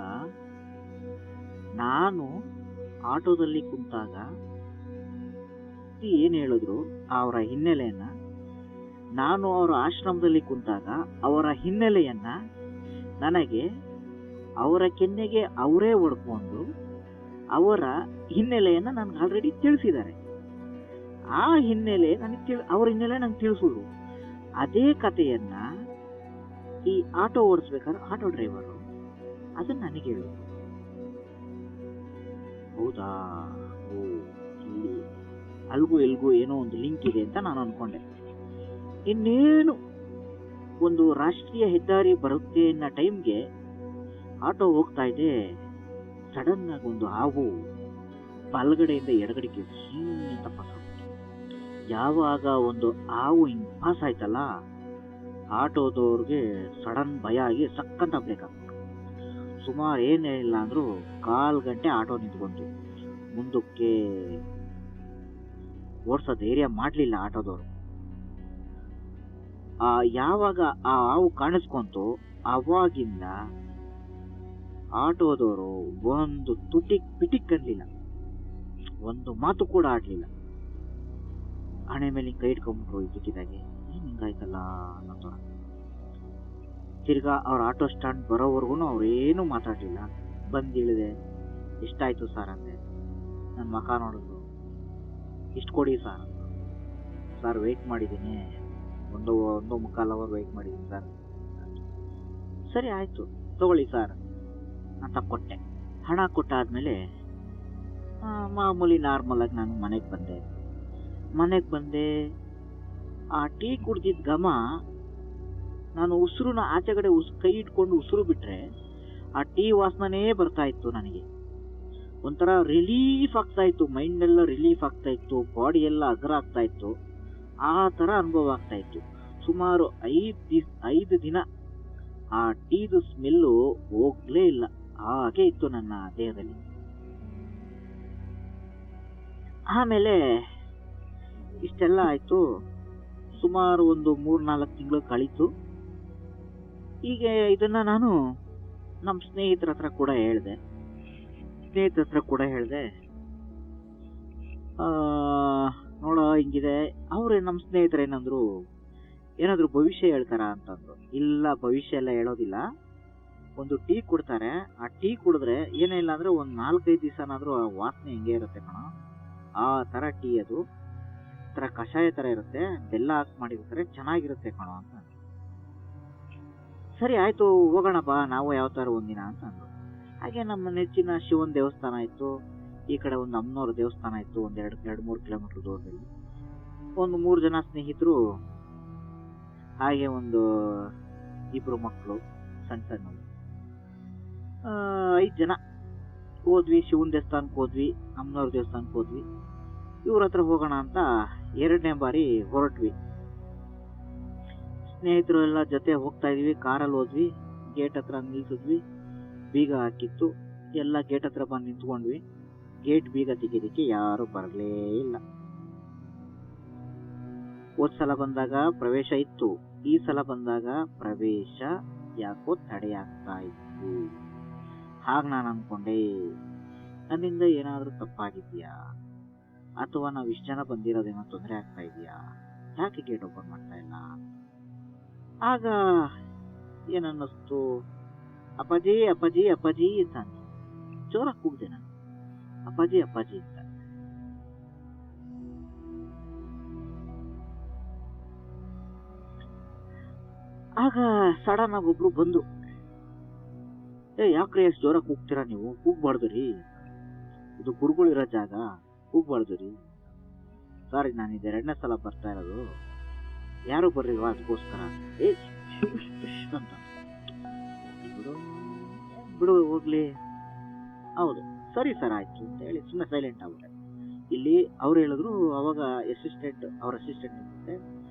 ನಾನು ಆಟೋದಲ್ಲಿ ಕುಂತಾಗ ಏನ್ ಹೇಳಿದ್ರು ಅವರ ಹಿನ್ನೆಲೆಯನ್ನ, ನಾನು ಅವರ ಆಶ್ರಮದಲ್ಲಿ ಕುಂತಾಗ ಅವರ ಹಿನ್ನೆಲೆಯನ್ನ ನನಗೆ ಅವರ ಕೆನ್ನೆಗೆ ಅವರೇ ಹೊಡ್ಕೊಂಡು ಅವರ ಹಿನ್ನೆಲೆಯನ್ನ ನನ್ಗೆ ಆಲ್ರೆಡಿ ತಿಳಿಸಿದ್ದಾರೆ. ಆ ಹಿನ್ನೆಲೆ ಅವ್ರ ಹಿನ್ನೆಲೆ ನಂಗೆ ತಿಳಿಸಿದ್ರು. ಅದೇ ಕಥೆಯನ್ನ ಈ ಆಟೋ ಓಡಿಸ್ಬೇಕಾದ್ರೆ ಆಟೋ ಡ್ರೈವರು ಅದನ್ನ ನನಗೆ ಹೇಳಿದ್ರು. ಹೌದಾ, ಓ ಇಲ್ಲಿ ಅಲ್ಗೂ ಎಲ್ಗೂ ಏನೋ ಒಂದು ಲಿಂಕ್ ಇದೆ ಅಂತ ನಾನು ಅನ್ಕೊಂಡೆ. ಇನ್ನೇನು ಒಂದು ರಾಷ್ಟ್ರೀಯ ಹೆದ್ದಾರಿ ಬರುತ್ತೆ ಅನ್ನೋ ಟೈಮ್ಗೆ ಆಟೋ ಹೋಗ್ತಾ ಇದೆ. ಸಡನ್ ಆಗಿ ಒಂದು ಹಾವು ಬಲಗಡೆಯಿಂದ ಎಡಗಡೆಗೆ ಅಂತ ಪಾಸ್ ಆಗುತ್ತೆ. ಯಾವಾಗ ಒಂದು ಹಾವು ಹಿಂಗ್ ಪಾಸ್ ಆಯ್ತಲ್ಲ, ಆಟೋದವ್ರಿಗೆ ಸಡನ್ ಭಯ ಆಗಿ ಸಕ್ಕಂತ ಬ್ರೇಕ್ ಆಗ್ಬೇಕು. ಸುಮಾರು ಏನಿಲ್ಲ ಅಂದ್ರೂ 1/4 ಗಂಟೆ ಆಟೋ ನಿಂತ್ಕೊಂಡು ಮುಂದಕ್ಕೆ ಓಡ್ಸೋ ಧೈರ್ಯ ಮಾಡ್ಲಿಲ್ಲ ಆಟೋದವರು. ಯಾವಾಗ ಆ ಹಾವು ಕಾಣಿಸ್ಕೊಂತು ಅವಾಗಿಂದ ಆಟೋದವರು ಒಂದು ಪಿಟಿಕ್ ಅನ್ಲಿಲ್ಲ, ಒಂದು ಮಾತು ಕೂಡ ಆಡ್ಲಿಲ್ಲ. ಹಣೆ ಮೇಲೆ ಕೈ ಇಟ್ಕೊಂಡ್ಬಿಟ್ರು. ಇದಕ್ಕಿದ್ದಾಗೆ ಏನ್ ಹಿಂಗಾಯ್ತಲ್ಲ ಅನ್ನೋ. ತಿರ್ಗಾ ಅವ್ರ ಆಟೋ ಸ್ಟ್ಯಾಂಡ್ ಬರೋವರೆಗೂ ಅವ್ರೇನು ಮಾತಾಡ್ಲಿಲ್ಲ. ಬಂದಿಳಿದೆ. ಎಷ್ಟಾಯ್ತು ಸರ್ ಅಂದೆ. ನನ್ನ ಮಕ ನೋಡಿದ್ರು. ಇಷ್ಟು ಕೊಡಿ ಸರ್. ಸರ್ ವೆಯ್ಟ್ ಮಾಡಿದ್ದೀನಿ, ಒಂದು 1.25 ಅವರ್ ವೆಯ್ಟ್ ಮಾಡಿದ್ದೀನಿ ಸರ್. ಸರಿ ಆಯ್ತು ತಗೊಳ್ಳಿ ಸರ್ ಅಂತ ಕೊಟ್ಟೆ. ಹಣ ಕೊಟ್ಟಾದ್ಮೇಲೆ ಮಾಮೂಲಿ ನಾರ್ಮಲ್ ಆಗಿ ನಾನು ಮನೆಗೆ ಬಂದೆ. ಆ ಟೀ ಕುಡ್ದಿದ್ದ ಘಮ, ನಾನು ಉಸಿರುನ ಆಚೆಗಡೆ ಕೈ ಇಟ್ಕೊಂಡು ಉಸಿರು ಬಿಟ್ರೆ ಆ ಟೀ ವಾಸನೆ ಬರ್ತಾ ಇತ್ತು. ನನಗೆ ಒಂಥರ ರಿಲೀಫ್ ಆಗ್ತಾ ಇತ್ತು, ಮೈಂಡ್ ಎಲ್ಲ ರಿಲೀಫ್ ಆಗ್ತಾ ಇತ್ತು, ಬಾಡಿ ಎಲ್ಲ ಅಗರ ಆಗ್ತಾ ಇತ್ತು. ಆ ತರ ಅನುಭವ ಆಗ್ತಾ ಇತ್ತು. ಸುಮಾರು 5 ದಿನ ಆ ಟೀದು ಸ್ಮೆಲ್ಲು ಹೋಗ್ಲೇ ಇಲ್ಲ, ಹಾಗೆ ಇತ್ತು ನನ್ನ ದೇಹದಲ್ಲಿ. ಆಮೇಲೆ ಇಷ್ಟೆಲ್ಲ ಆಯ್ತು. ಸುಮಾರು ಒಂದು 3-4 ತಿಂಗಳು ಕಳೀತು. ಹೀಗೆ ಇದನ್ನ ನಾನು ನಮ್ಮ ಸ್ನೇಹಿತರ ಹತ್ರ ಕೂಡ ಹೇಳ್ದೆ. ನೋಡೋ ಹಿಂಗಿದೆ. ನಮ್ಮ ಸ್ನೇಹಿತರು ಏನಾದ್ರು ಭವಿಷ್ಯ ಹೇಳ್ತಾರ ಅಂತಂದ್ರು. ಇಲ್ಲ, ಭವಿಷ್ಯ ಎಲ್ಲ ಹೇಳೋದಿಲ್ಲ, ಒಂದು ಟೀ ಕೊಡ್ತಾರೆ. ಆ ಟೀ ಕುಡಿದ್ರೆ ಏನೇ ಇಲ್ಲ ಅಂದ್ರೆ ಒಂದ್ 4-5 ದಿವಸನಾದ್ರೂ ಆ ವಾಸನೆ ಹಿಂಗೆ ಇರುತ್ತೆ ಕಣ. ಆ ತರ ಟೀ ಅದು ತರ ಕಷಾಯ ತರ ಇರುತ್ತೆ, ಬೆಲ್ಲ ಹಾಕಿ ಮಾಡಿರ್ತಾರೆ, ಚೆನ್ನಾಗಿರುತ್ತೆ ಕಣೋ ಅಂತ. ಸರಿ ಆಯ್ತು ಹೋಗೋಣ ಬಾ ನಾವು ಯಾವ ತರ ಒಂದಿನ ಅಂತ ಅಂದ್ರು. ಹಾಗೆ ನಮ್ಮ ನೆಚ್ಚಿನ ಶಿವನ್ ದೇವಸ್ಥಾನ ಇತ್ತು, ಈ ಕಡೆ ಒಂದು ಅಮ್ಮನವ್ರ ದೇವಸ್ಥಾನ ಇತ್ತು, ಒಂದ್ 2-3 ಕಿಲೋಮೀಟರ್ ದೂರದಲ್ಲಿ. ಒಂದು 3 ಜನ ಸ್ನೇಹಿತರು, ಹಾಗೆ ಒಂದು 2 ಮಕ್ಕಳು ಸಣ್ಣ ಸಣ್ಣ, 5 ಜನ ಹೋದ್ವಿ. ಶಿವನ್ ದೇವಸ್ಥಾನಕ್ಕೆ ಹೋದ್ವಿ, ಅಮ್ಮನವ್ರ ದೇವಸ್ಥಾನಕ್ಕೆ ಹೋದ್ವಿ. ಇವ್ರ ಹತ್ರ ಹೋಗೋಣ ಅಂತ 2ನೇ ಬಾರಿ ಹೊರಟ್ವಿ. ಸ್ನೇಹಿತರು ಎಲ್ಲ ಜೊತೆ ಹೋಗ್ತಾ ಇದೀವಿ, ಕಾರಲ್ಲಿ ಹೋದ್ವಿ. ಗೇಟ್ ಹತ್ರ ನಿಲ್ಸಿದ್ವಿ, ಬೀಗ ಹಾಕಿತ್ತು. ಎಲ್ಲ ಗೇಟ್ ಹತ್ರ ಬಂದು ನಿಂತ್ಕೊಂಡ್ವಿ. ಗೇಟ್ ಬೀಗ ತೆಗೆಯೋದಕ್ಕೆ ಯಾರು ಬರಲೇ ಇಲ್ಲ. ಹೋದ್ ಸಲ ಬಂದಾಗ ಪ್ರವೇಶ ಇತ್ತು, ಈ ಸಲ ಬಂದಾಗ ಪ್ರವೇಶ ಯಾಕೋ ತಡೆಯಾಗ್ತಾ ಇತ್ತು. ಹಾಗ ನಾನು ಅನ್ಕೊಂಡೆ, ನನ್ನಿಂದ ಏನಾದ್ರೂ ತಪ್ಪಾಗಿದ್ಯಾ, ಅಥವಾ ನಾವು ಇಷ್ಟು ಜನ ಬಂದಿರೋದೇನೋ ತೊಂದರೆ ಆಗ್ತಾ ಇದೆಯಾ, ಯಾಕೆ ಗೇಟ್ ಓಪನ್ ಮಾಡ್ತಾ ಇಲ್ಲ? ಆಗ ಏನನ್ನಿಸ್ತು, ಅಪ್ಪಾಜಿ ಅಪ್ಪಾಜಿ ಅಪ್ಪಾಜಿ ಅಂತ ಜೋರಾಗಿ ಕೂಗ್ದೆ ನಾನು, ಅಪ್ಪಾಜಿ ಅಪ್ಪಾಜಿ ಅಂತ. ಆಗ ಸಡನ್ ಆಗಿ ಒಬ್ರು ಬಂದ್ರು, ಯಾಕ್ರಿ ಎಷ್ಟು ಜೋರಾಗಿ ಕೂಗ್ತೀರಾ ನೀವು, ಕೂಗ್ಬಾರ್ದು ರೀ, ಇದು ಗುರುಗಳಿರೋ ಜಾಗ, ಕೂಗ್ಬಾರ್ದು ರೀ. ಸಾರಿ, ನಾನು ಇದು 2ನೇ ಸಲ ಬರ್ತಾ ಇರೋದು, ಯಾರು ಬರ್ರಿಲ್ವಾ ಅದಕ್ಕೋಸ್ಕರ. ಅಂತ ಬಿಡು ಹೋಗ್ಲಿ. ಹೌದು ಸರಿ ಸರ್ ಆಯ್ತು ಅಂತ ಹೇಳಿ ಸುಮ್ಮನೆ ಸೈಲೆಂಟ್ ಆಗ್ಬಿಟ್ಟೆ. ಇಲ್ಲಿ ಅವ್ರು ಹೇಳಿದ್ರು, ಅವಾಗ ಅವ್ರ ಅಸಿಸ್ಟೆಂಟ್ ಇರುತ್ತೆ,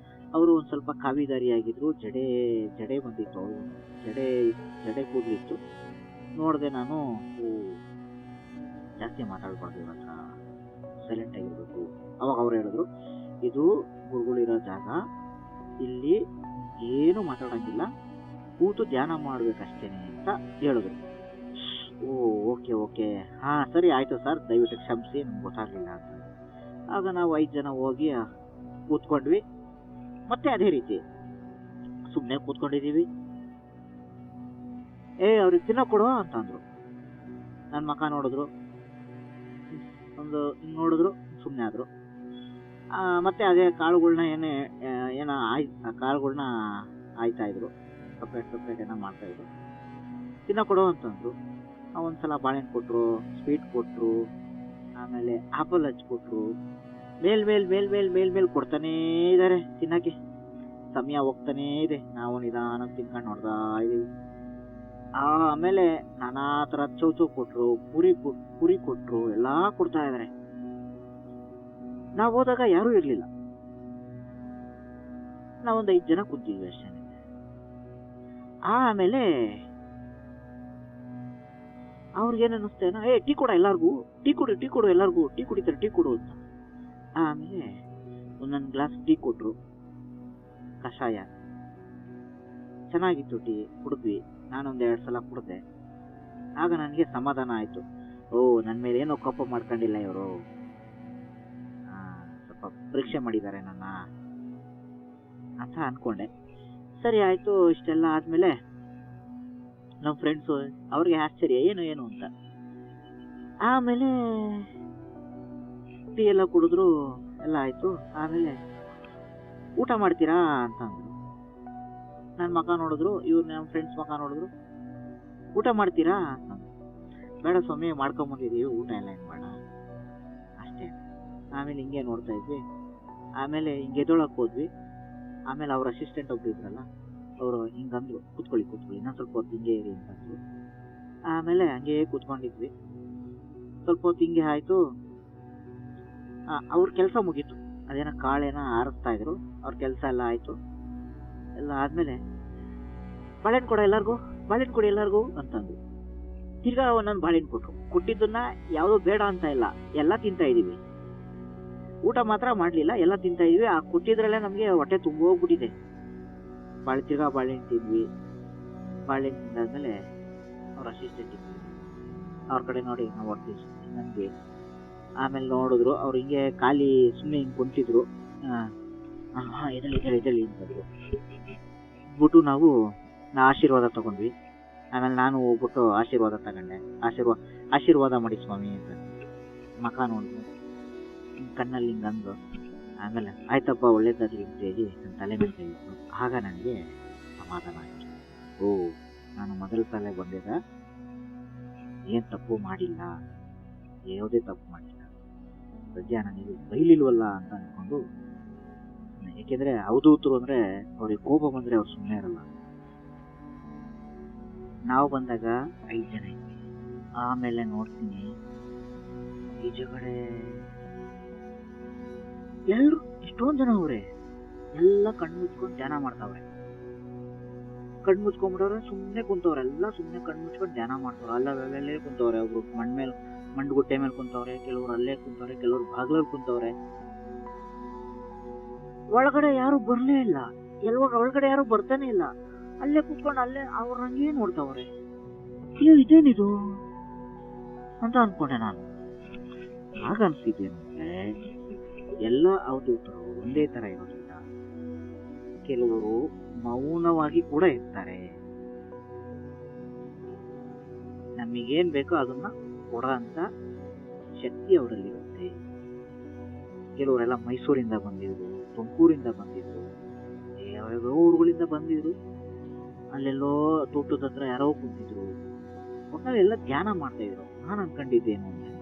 ಅವರು ಒಂದ್ ಸ್ವಲ್ಪ ಕಾವಿದಾರಿ ಆಗಿದ್ರು, ಜಡೆ ಬಂದಿತ್ತು, ಅವರು ಜಡೆ ಕೂದಲಿತ್ತು. ನೋಡ್ದೆ ನಾನು, ಜಾಸ್ತಿ ಮಾತಾಡ್ಬಾರ್ದು ಇವ್ರ ಹತ್ರ, ಸೈಲೆಂಟ್ ಆಗಿರ್ಬೇಕು. ಅವಾಗ ಅವ್ರು ಹೇಳಿದ್ರು, ಇದು ಗುರುಗಳಿರೋ ಜಾಗ, ಇಲ್ಲಿ ಏನು ಮಾತಾಡಂಗಿಲ್ಲ, ಕೂತು ಧ್ಯಾನ ಮಾಡ್ಬೇಕಷ್ಟೇನೆ ಅಂತ ಹೇಳಿದ್ರು. ಓಕೆ ಓಕೆ, ಹಾ ಸರಿ ಆಯ್ತು ಸರ್, ದಯವಿಟ್ಟು ಕ್ಷಮಿಸಿ, ನಮ್ಗೆ ಗೊತ್ತಾಗ್ಲಿಲ್ಲ ಅಂತ. ಆಗ ನಾವು 5 ಜನ ಹೋಗಿ ಕೂತ್ಕೊಂಡ್ವಿ. ಮತ್ತೆ ಅದೇ ರೀತಿ ಸುಮ್ಮನೆ ಕೂತ್ಕೊಂಡಿದೀವಿ. ಅವ್ರಿಗೆ ತಿನ್ನೋ ಕೊಡು ಅಂತಂದ್ರು. ನನ್ನ ಮಕ್ಕ ನೋಡಿದ್ರು, ನೋಡಿದ್ರು, ಸುಮ್ಮನೆ ಆದ್ರು. ಮತ್ತೆ ಅದೇ ಕಾಳುಗಳನ್ನ ಕಾಳುಗಳನ್ನ ಆಯ್ತಾ ಇದ್ರು, ಸಪ್ರೇಟ್ ಏನೋ ಮಾಡ್ತಾ ಇದ್ರು. ತಿನ್ನೋ ಕೊಡು ಅಂತಂದ್ರು. ಒಂದ್ಸಲ ಬಾಳೆಹಣ್ಣು ಕೊಟ್ರು, ಸ್ವೀಟ್ ಕೊಟ್ರು, ಆಮೇಲೆ ಆಪಲ್ ಹಚ್ಕೊಟ್ರು. ಮೇಲ್ ಕೊಡ್ತಾನೇ ಇದಾರೆ ತಿನ್ನಕ್ಕೆ. ಸಮಯ ಹೋಗ್ತಾನೇ ಇದೆ, ನಾವು ನಿಧಾನ ತಿನ್ಕೊಂಡು ನೋಡ್ತಾ ಇದೀವಿ. ಆಮೇಲೆ ನಾನಾ ತರ ಚೌಚೌ ಕೊಟ್ರು, ಪುರಿ ಕೊಟ್ರು, ಎಲ್ಲಾ ಕೊಡ್ತಾ ಇದಾರೆ. ನಾವ್ ಹೋದಾಗ ಯಾರೂ ಇರ್ಲಿಲ್ಲ, ನಾವೊಂದ್ 5 ಜನ ಕೂತಿದ್ವಿ ಅಷ್ಟೇ. ಆಮೇಲೆ ಅವ್ರಿಗೇನು ಅನ್ನಿಸ್ತೇನೋ, ಟೀ ಕೊಡ ಎಲ್ಲಾರ್ಗು, ಟೀ ಕೊಡು ಎಲ್ಲಾರ್ಗು, ಟೀ ಕುಡಿತಾರೆ, ಟೀ ಕೊಡು ಅಂತ. ಆಮೇಲೆ ಒಂದೊಂದು ಗ್ಲಾಸ್ ಟೀ ಕೊಟ್ರು, ಕಷಾಯ ಚೆನ್ನಾಗಿತ್ತು. ಟೀ ಕುಡಿದ್ವಿ, ನಾನೊಂದ್ 2 ಸಲ ಕುಡ್ದೆ. ಆಗ ನನಗೆ ಸಮಾಧಾನ ಆಯ್ತು. ನನ್ ಮೇಲೆ ಏನೋ ಕೋಪ ಮಾಡ್ಕೊಂಡಿಲ್ಲ ಇವರು, ಸ್ವಲ್ಪ ಪರೀಕ್ಷೆ ಮಾಡಿದ್ದಾರೆ ನನ್ನ ಅಂತ ಅನ್ಕೊಂಡೆ. ಸರಿ ಆಯ್ತು. ಇಷ್ಟೆಲ್ಲ ಆದ್ಮೇಲೆ ನಮ್ ಫ್ರೆಂಡ್ಸು, ಅವ್ರಿಗೆ ಆಶ್ಚರ್ಯ ಏನು ಅಂತ. ಆಮೇಲೆ ಟೀ ಎಲ್ಲ ಕುಡಿದ್ರು, ಎಲ್ಲ ಆಯ್ತು. ಆಮೇಲೆ ಊಟ ಮಾಡ್ತೀರಾ ಅಂತ ಅಂದ್ರು. ನನ್ ಮಕ ನೋಡಿದ್ರು, ನಮ್ಮ ಫ್ರೆಂಡ್ಸ್ ಮಕ ನೋಡಿದ್ರು, ಊಟ ಮಾಡ್ತೀರಾ ಅಂತಂದ್ರು. ಬೇಡ ಸ್ವಾಮಿ, ಮಾಡ್ಕೊಂಬಂದಿದೀವಿ, ಊಟ ಎಲ್ಲ ಏನ್ ಬೇಡ ಅಷ್ಟೇ. ಆಮೇಲೆ ಹಿಂಗೆ ನೋಡ್ತಾ ಇದ್ವಿ. ಆಮೇಲೆ ಹಿಂಗೆ ಎದೊಳಕ್ ಹೋದ್ವಿ. ಆಮೇಲೆ ಅವ್ರ ಅಸಿಸ್ಟೆಂಟ್ ಒಬ್ರು ಇದ್ರಲ್ಲ, ಅವರು ಹಿಂಗಂದ್ರು, ಕೂತ್ಕೊಳ್ಳಿ ಇನ್ನೊಂದ್ ಸ್ವಲ್ಪ ಹೊತ್ತು ಹಿಂಗೆ ಇರಿ ಅಂತಂದ್ರು. ಆಮೇಲೆ ಹಂಗೆ ಕೂತ್ಕೊಂಡಿದ್ವಿ. ಸ್ವಲ್ಪ ಹೊತ್ತು ಹಿಂಗೆ ಆಯ್ತು. ಅವ್ರ ಕೆಲಸ ಮುಗೀತು, ಅದೇನೋ ಕಾಳೇನ ಆರಿಸ್ತಾ ಇದ್ರು, ಅವ್ರ ಕೆಲಸ ಎಲ್ಲ ಆಯ್ತು. ಎಲ್ಲ ಆದ್ಮೇಲೆ ಬಾಳೆಹಣ್ಣು ಕೊಡಿ ಎಲ್ಲಾರ್ಗು ಅಂತಂದ್ರು. ತಿರ್ಗಾ ಒಂದೊಂದು ಬಾಳೆಹಣ್ಣು ಕೊಟ್ರು. ಕೊಟ್ಟಿದ್ದನ್ನ ಯಾವ್ದು ಬೇಡ ಅಂತ ಇಲ್ಲ, ಎಲ್ಲ ತಿಂತಾ ಇದೀವಿ. ಊಟ ಮಾತ್ರ ಮಾಡ್ಲಿಲ್ಲ, ಎಲ್ಲ ತಿಂತಾ ಇದೀವಿ. ಆ ಕೊಟ್ಟಿದ್ರಲ್ಲೇ ನಮ್ಗೆ ಹೊಟ್ಟೆ ತುಂಬೋಗ್ಬಿಟ್ಟಿದೆ. ತಿರ್ಗಾ ಬಾಳೆಹಣ್ಣು ತಿಂದ್ವಿ. ಬಾಳೆಹಣ್ಣು ತಿಂದಾದ್ಮೇಲೆ ಅವ್ರ ಅಸಿಸ್ಟೆಂಟ್ ಇದ್ವಿ, ಅವ್ರ ಕಡೆ ನೋಡಿ ನಾವು ಹೊಡ್ತೀವಿ. ಆಮೇಲೆ ನೋಡಿದ್ರು, ಅವ್ರು ಹಿಂಗೆ ಖಾಲಿ ಸುಮ್ಮನೆ ಹಿಂಗೆ ಕುಂತಿದ್ರು. ಎದಳಿ ಅಂತಂದ್ರು. ಬಿಟ್ಟು ನಾವು ಆಶೀರ್ವಾದ ತಗೊಂಡ್ವಿ. ಆಮೇಲೆ ನಾನು ಹೋಗ್ಬಿಟ್ಟು ಆಶೀರ್ವಾದ ತಗೊಂಡೆ. ಆಶೀರ್ವಾದ ಮಾಡಿ ಸ್ವಾಮಿ ಅಂತ ಮಕ ನೋಡಿದ್ರು, ಕಣ್ಣಲ್ಲಿ ಹಿಂಗೆ ಅಂದು, ಆಮೇಲೆ ಆಯ್ತಪ್ಪ ಒಳ್ಳೇದಾಗ್ಲಿ ಅಂತ ಹೇಳಿ ನನ್ನ ತಲೆ ಮೇಲೆ ಕೈ ಇಟ್ಟು. ಆಗ ನನಗೆ ಸಮಾಧಾನ ಆಯಿತು. ಓ, ನಾನು ಮೊದಲ ಸಲ ಬಂದಿದ್ದ ಏನು ತಪ್ಪು ಮಾಡಿಲ್ಲ, ಯಾವುದೇ ತಪ್ಪು ಮಾಡಿಲ್ಲ, ಸದ್ಯ ನನಗೆ ಬೈಲಿಲ್ವಲ್ಲ ಅಂತ ಅಂದ್ಕೊಂಡು. ಏಕೆಂದರೆ ಅವಧೂತರು ಅಂದರೆ ಅವ್ರಿಗೆ ಕೋಪ ಬಂದರೆ ಅವ್ರು ಸುಮ್ಮನೆ ಇರಲ್ಲ. ನಾವು ಬಂದಾಗ 5 ಜನ ಇದ್ವಿ. ಆಮೇಲೆ ನೋಡ್ತೀನಿ ಈಚೆಗಡೆ ಎಲ್ಲರೂ ಎಷ್ಟೊಂದು ಜನ ಅವರೇ, ಎಲ್ಲ ಕಣ್ಣು ಮುಚ್ಕೊಂಡು ಧ್ಯಾನ ಮಾಡ್ತಾವ್ರೆ. ಕಣ್ಣು ಮುಚ್ಕೊಂಡ್ಬಿಟ್ಟವ್ರೆ, ಸುಮ್ಮನೆ ಕುಂತವ್ರೆ, ಎಲ್ಲ ಸುಮ್ಮನೆ ಕಣ್ಣು ಮುಚ್ಕೊಂಡು ಧ್ಯಾನ ಮಾಡ್ತಾವ್ರೆ. ಅಲ್ಲೇ ಕುಂತವ್ರೆ. ಒಬ್ರು ಮಂಡುಗುಟ್ಟೆ ಮೇಲೆ ಕುಂತವ್ರೆ, ಕೆಲವ್ರು ಅಲ್ಲೇ ಕುಂತವ್ರೆ, ಕೆಲವ್ರು ಬಾಗ್ಲಲ್ಲಿ ಕುಂತವ್ರೆ. ಒಳಗಡೆ ಯಾರು ಬರ್ಲೇ ಇಲ್ಲ, ಒಳಗಡೆ ಯಾರು ಬರ್ತಾನೆ ಇಲ್ಲ. ಅಲ್ಲೇ ಕುತ್ಕೊಂಡು ಅಲ್ಲೇ ಅವ್ರ ಹಂಗೇ ನೋಡ್ತಾವ್ರೆ. ಇದೇನಿದು ಅಂತ ಅನ್ಕೊಂಡೆ ನಾನು. ಆಗ ಅನ್ಸಿದ್ದೇನಂದ್ರೆ, ಎಲ್ಲ ಅವಧೂತರು ಒಂದೇ ತರ ಇರೋದಿಲ್ಲ. ಕೆಲವರು ಮೌನವಾಗಿ ಕೂಡ ಇರ್ತಾರೆ. ನಮಗೇನ್ ಬೇಕೋ ಅದನ್ನ ಕೊಡೋ ಅಂತ ಶಕ್ತಿ ಅವರಲ್ಲಿರುತ್ತೆ. ಕೆಲವರೆಲ್ಲ ಮೈಸೂರಿಂದ ಬಂದಿದ್ರು, ತುಮಕೂರಿಂದ ಬಂದಿದ್ರು, ಯಾವ್ಯಾವ ಊರುಗಳಿಂದ ಬಂದಿದ್ರು. ಅಲ್ಲೆಲ್ಲೋ ತೋಟದ ಹತ್ರ ಯಾರೋ ಕುಂತಿದ್ರು. ಒಟ್ಟಾರೆಲ್ಲ ಧ್ಯಾನ ಮಾಡ್ತಾ ಇದ್ರು. ನಾನು ಅನ್ಕೊಂಡಿದ್ದೇನು ಅಂದ್ರೆ,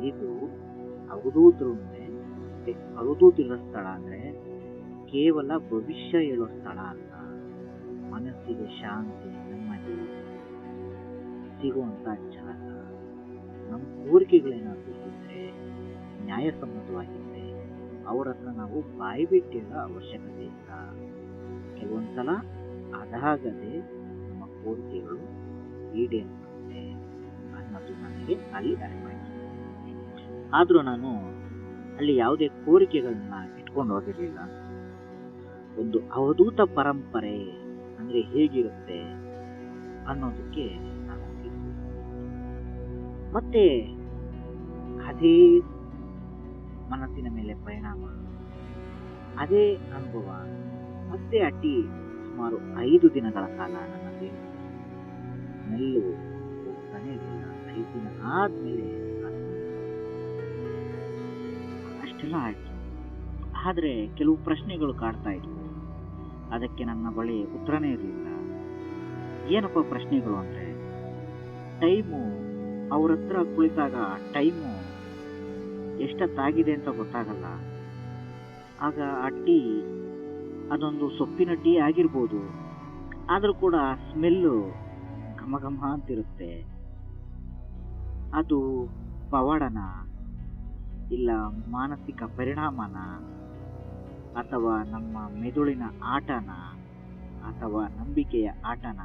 ಇದು ಅವಧೂತಿರೋ ಸ್ಥಳ ಅಂದ್ರೆ ಕೇವಲ ಭವಿಷ್ಯ ಹೇಳೋ ಸ್ಥಳ ಅಲ್ಲ. ಮನಸ್ಸಿಗೆ ಶಾಂತಿ, ನೆಮ್ಮದಿ ಸಿಗುವಂತ ಜಾಗ. ನಮ್ಮ ಕೋರಿಕೆಗಳೇನಾದ್ರು ಇದ್ರೆ, ನ್ಯಾಯಸಮ್ಮತವಾಗಿದ್ರೆ, ಅವ್ರ ಹತ್ರ ನಾವು ಬಾಯಿ ಬಿಟ್ಟಿರೋ ಅವಶ್ಯಕತೆ ಇಲ್ಲ. ಕೆಲವೊಂದ್ಸಲ ಅದಾಗದೆ ನಮ್ಮ ಕೋರಿಕೆಗಳು ಈಡೇರುತ್ತೆ ಅನ್ನೋದು ನನಗೆ ಅಲ್ಲಿ ಅರ್ಥವಾಯಿತು. ಆದ್ರೂ ನಾನು ಅಲ್ಲಿ ಯಾವುದೇ ಕೋರಿಕೆಗಳನ್ನ ಇಟ್ಕೊಂಡು ಹೋಗಿರ್ಲಿಲ್ಲ. ಒಂದು ಅವಧೂತ ಪರಂಪರೆ ಅಂದ್ರೆ ಹೇಗಿರುತ್ತೆ ಅನ್ನೋದಕ್ಕೆ ನಾನು ಹೋಗಿದ್ದೆ. ಮತ್ತೆ ಅದೇ ಮನಸ್ಸಿನ ಮೇಲೆ ಪರಿಣಾಮ, ಅದೇ ಅನುಭವ ಮತ್ತೆ ಅಡ್ಡಿ ಸುಮಾರು 5 ದಿನಗಳ ಕಾಲ ನನ್ನಲ್ಲಿ ಸ್ಮೆಲ್ಲು ಹೋಗ್ತಾನೆ ಇರಲಿಲ್ಲ. 5 ದಿನ ಆದ್ಮೇಲೆ ಅಷ್ಟೆಲ್ಲ ಆಯ್ತು. ಆದ್ರೆ ಕೆಲವು ಪ್ರಶ್ನೆಗಳು ಕಾಡ್ತಾ ಇದ್ವು. ಅದಕ್ಕೆ ನನ್ನ ಬಳಿ ಉತ್ತರನೇ ಇರಲಿಲ್ಲ. ಏನಪ್ಪ ಪ್ರಶ್ನೆಗಳು ಅಂದ್ರೆ, ಟೈಮು ಅವ್ರ ಹತ್ರ ಕುಳಿತಾಗ ಟೈಮು ಎಷ್ಟೊತ್ತಾಗಿದೆ ಅಂತ ಗೊತ್ತಾಗಲ್ಲ. ಆಗ ಆ ಟೀ ಅದೊಂದು ಸೊಪ್ಪಿನ ಟೀ ಆಗಿರ್ಬೋದು, ಆದ್ರೂ ಕೂಡ ಸ್ಮೆಲ್ಲು ಘಮ ಘಮ ಅಂತಿರುತ್ತೆ. ಅದು ಪವಾಡನ, ಇಲ್ಲ ಮಾನಸಿಕ ಪರಿಣಾಮನ, ಅಥವಾ ನಮ್ಮ ಮೆದುಳಿನ ಆಟನ, ಅಥವಾ ನಂಬಿಕೆಯ ಆಟನ,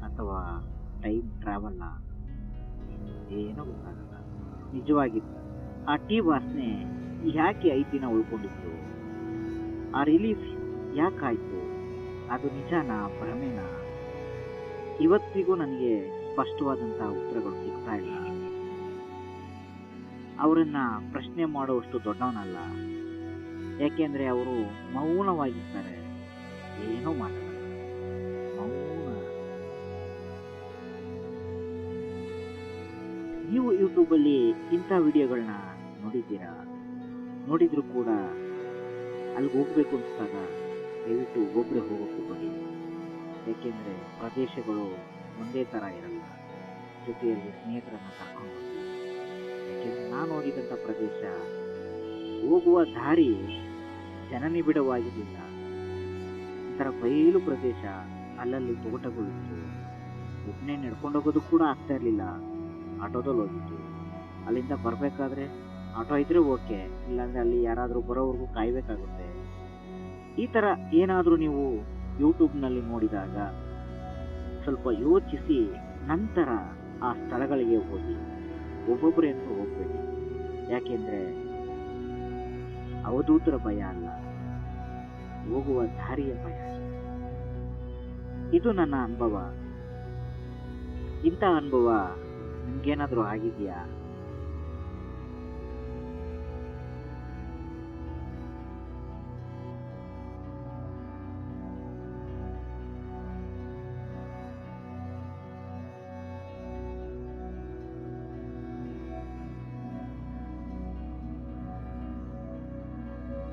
ಅಥವಾ ಟೈಮ್ ಟ್ರಾವೆಲ್ ಏನೋ ಗೊತ್ತಾಗಲ್ಲ. ನಿಜವಾಗಿ ಆ ಟೀ ವಾಸನೆ ಯಾಕೆ 5 ದಿನ ಉಳ್ಕೊಂಡಿತ್ತು? ಆ ರಿಲೀಫ್ ಯಾಕಾಯ್ತು? ಅದು ನಿಜಾನ, ಭ್ರಮೆನ? ಇವತ್ತಿಗೂ ನನಗೆ ಸ್ಪಷ್ಟವಾದಂತಹ ಉತ್ತರಗಳು ಸಿಗ್ತಾ ಇಲ್ಲ. ಅವರನ್ನ ಪ್ರಶ್ನೆ ಮಾಡುವಷ್ಟು ದೊಡ್ಡವನಲ್ಲ, ಯಾಕೆಂದ್ರೆ ಅವರು ಮೌನವಾಗಿರ್ತಾರೆ, ಏನೋ ಮಾತಾಡಲ್ಲ, ಮೌನ. ನೀವು ಯೂಟ್ಯೂಬಲ್ಲಿ ಇಂಥ ವಿಡಿಯೋಗಳನ್ನ ನೋಡಿದ್ದೀರಾ? ನೋಡಿದ್ರು ಕೂಡ ಅಲ್ಲಿಗೆ ಹೋಗ್ಬೇಕು ಅನ್ಸಿದಾಗ ದಯವಿಟ್ಟು ಒಬ್ಬರೇ ಹೋಗೋಕ್ಕೆ ಬಿಡಿ. ಯಾಕೆಂದ್ರೆ ಪ್ರದೇಶಗಳು ಒಂದೇ ತರ ಇರಲ್ಲ. ಜೊತೆಯಲ್ಲಿ ಸ್ನೇಹಿತರನ್ನ ಕರ್ಕೊಂಡು ಹೋಗಿ. ಯಾಕೆಂದ್ರೆ ನಾನು ಹೋಗಿದ್ದಂಥ ಪ್ರದೇಶ ಹೋಗುವ ದಾರಿ ಜನನಿಬಿಡವಾಗಿರಲಿಲ್ಲ. ಒಂಥರ ಬಯಲು ಪ್ರದೇಶ, ಅಲ್ಲಲ್ಲಿ ತೋಟಗಳಿತ್ತು. ಒಬ್ಬನೇ ನಡ್ಕೊಂಡು ಹೋಗೋದು ಕೂಡ ಆಗ್ತಾ ಇರಲಿಲ್ಲ, ಆಟೋದಲ್ಲಿ ಹೋಗಿತ್ತು. ಅಲ್ಲಿಂದ ಬರಬೇಕಾದ್ರೆ ಆಟೋ ಇದ್ರೆ ಓಕೆ, ಇಲ್ಲಾಂದ್ರೆ ಅಲ್ಲಿ ಯಾರಾದರೂ ಬರೋವರೆಗೂ ಕಾಯ್ಬೇಕಾಗುತ್ತೆ. ಈ ಥರ ಏನಾದರೂ ನೀವು ಯೂಟ್ಯೂಬ್ನಲ್ಲಿ ನೋಡಿದಾಗ ಸ್ವಲ್ಪ ಯೋಚಿಸಿ ನಂತರ ಆ ಸ್ಥಳಗಳಿಗೆ ಹೋಗಿ. ಒಬ್ಬೊಬ್ಬರೇನು ಹೋಗ್ಬೇಡಿ. ಯಾಕೆಂದ್ರೆ ಅವಧೂತರ ಭಯ ಅಲ್ಲ, ಹೋಗುವ ದಾರಿಯ ಭಯ. ಇದು ನನ್ನ ಅನುಭವ. ಇಂಥ ಅನುಭವ ನಿಮ್ಗೇನಾದರೂ ಆಗಿದೆಯಾ?